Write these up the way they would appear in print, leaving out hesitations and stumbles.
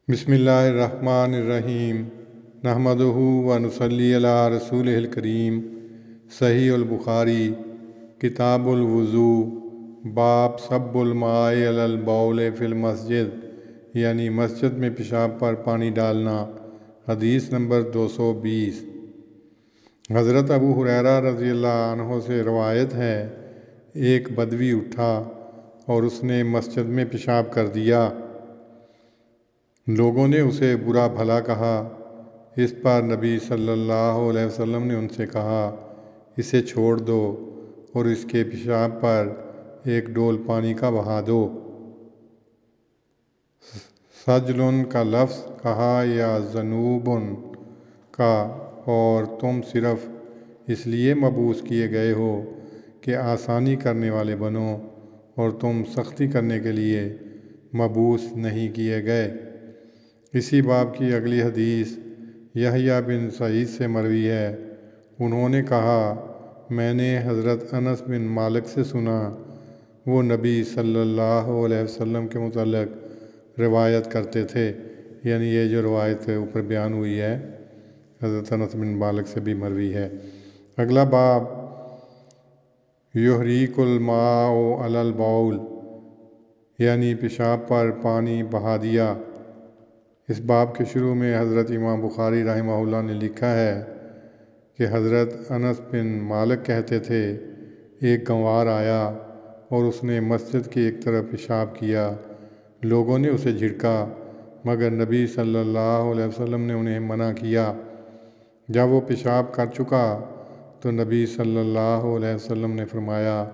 بسم اللہ الرحمن الرحیم نحمدہ و نصلی علی رسولہ الکریم۔ صحیح البخاری کتاب الوضو باب صب الماء علی البول فی المسجد، یعنی مسجد میں پیشاب پر پانی ڈالنا۔ حدیث نمبر 220۔ حضرت ابو ہریرہ رضی اللہ عنہ سے روایت ہے، ایک بدوی اٹھا اور اس نے مسجد میں پیشاب کر دیا۔ لوگوں نے اسے برا بھلا کہا۔ اس پر نبی صلی اللہ علیہ وسلم نے ان سے کہا، اسے چھوڑ دو اور اس کے پیشاب پر ایک ڈول پانی کا بہا دو۔ سجلن کا لفظ کہا یا ذنوبن کا، اور تم صرف اس لیے مبعوث کیے گئے ہو کہ آسانی کرنے والے بنو، اور تم سختی کرنے کے لیے مبعوث نہیں کیے گئے۔ اسی باب کی اگلی حدیث یحییٰ بن سعید سے مروی ہے۔ انہوں نے کہا، میں نے حضرت انس بن مالک سے سنا، وہ نبی صلی اللہ علیہ وسلم کے متعلق روایت کرتے تھے، یعنی یہ جو روایت اوپر بیان ہوئی ہے حضرت انس بن مالک سے بھی مروی ہے۔ اگلا باب یحریق الماء علی البول، یعنی پیشاب پر پانی بہا دیا۔ اس باب کے شروع میں حضرت امام بخاری رحمہ اللہ نے لکھا ہے کہ حضرت انس بن مالک کہتے تھے، ایک گنوار آیا اور اس نے مسجد کی ایک طرف پیشاب کیا۔ لوگوں نے اسے جھڑکا، مگر نبی صلی اللہ علیہ وسلم نے انہیں منع کیا۔ جب وہ پیشاب کر چکا تو نبی صلی اللہ علیہ وسلم نے فرمایا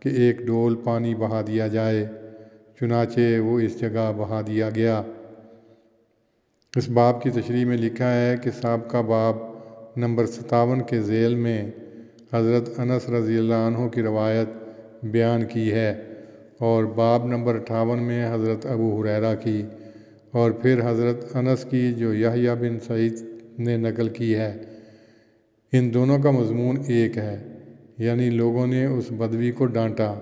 کہ ایک ڈول پانی بہا دیا جائے، چنانچہ وہ اس جگہ بہا دیا گیا۔ اس باب کی تشریح میں لکھا ہے کہ سابقہ باب نمبر 57 کے ذیل میں حضرت انس رضی اللہ عنہ کی روایت بیان کی ہے، اور باب نمبر 58 میں حضرت ابو ہریرہ کی، اور پھر حضرت انس کی جو یحییٰ بن سعید نے نقل کی ہے۔ ان دونوں کا مضمون ایک ہے، یعنی لوگوں نے اس بدوی کو ڈانٹا۔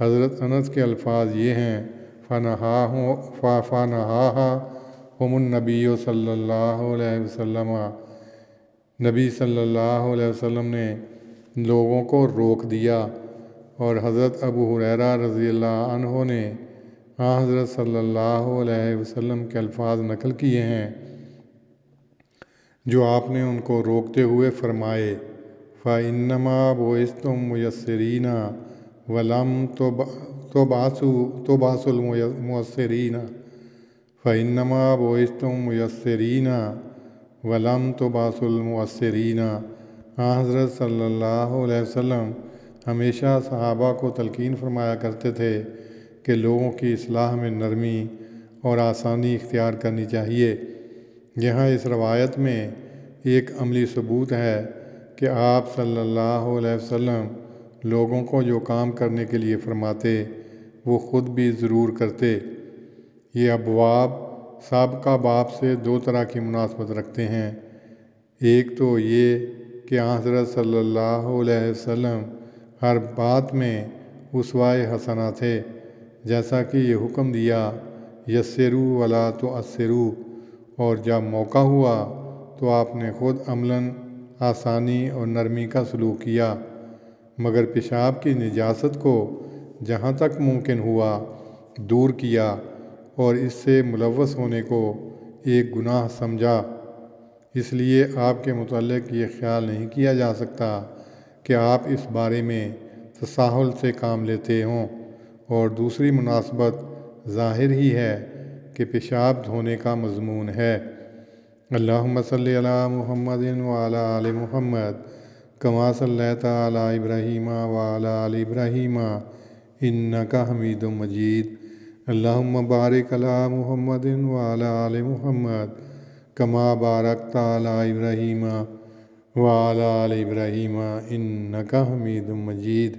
حضرت انس کے الفاظ یہ ہیں، فَنَهَاهَا النبی صلی اللہ علیہ وسلم، نبی صلی اللہ علیہ وسلم نے لوگوں کو روک دیا۔ اور حضرت ابو ہریرہ رضی اللہ عنہ نے حضرت صلی اللہ علیہ وسلم کے الفاظ نقل کیے ہیں جو آپ نے ان کو روکتے ہوئے فرمائے، فَإِنَّمَا بُعِثْتُم مُيَسِّرِينَ وَلَمْ تُبْعَثُوا الْمُعَسِّرِينَ، فَإِنَّمَا بُعِثْتُم مُيَسِّرِينَ وَلَمْ تُبْعَثُوا الْمُعَسِّرِينَ۔ حضرت صلی اللہ علیہ وسلم ہمیشہ صحابہ کو تلقین فرمایا کرتے تھے کہ لوگوں کی اصلاح میں نرمی اور آسانی اختیار کرنی چاہیے۔ یہاں اس روایت میں ایک عملی ثبوت ہے کہ آپ صلی اللہ علیہ وسلم لوگوں کو جو کام کرنے کے لیے فرماتے وہ خود بھی ضرور کرتے۔ یہ ابواب سابقہ باب سے دو طرح کی مناسبت رکھتے ہیں۔ ایک تو یہ کہ حضرت صلی اللہ علیہ وسلم ہر بات میں اسوہ حسنہ تھے، جیسا کہ یہ حکم دیا، یسروا ولا تعسروا، اور جب موقع ہوا تو آپ نے خود عملاً آسانی اور نرمی کا سلوک کیا، مگر پیشاب کی نجاست کو جہاں تک ممکن ہوا دور کیا، اور اس سے ملوث ہونے کو ایک گناہ سمجھا۔ اس لیے آپ کے متعلق یہ خیال نہیں کیا جا سکتا کہ آپ اس بارے میں تساہل سے کام لیتے ہوں۔ اور دوسری مناسبت ظاہر ہی ہے کہ پیشاب دھونے کا مضمون ہے۔ اللہم صلی علی محمد وعلی آل محمد کما صلیت علی ابراہیم وعلی آل ابراہیم انک حمید مجید۔ اللہم بارک علی محمد وعلی آل محمد کما بارکت علی ابراہیم وعلی آل ابراہیم انک حمید مجید۔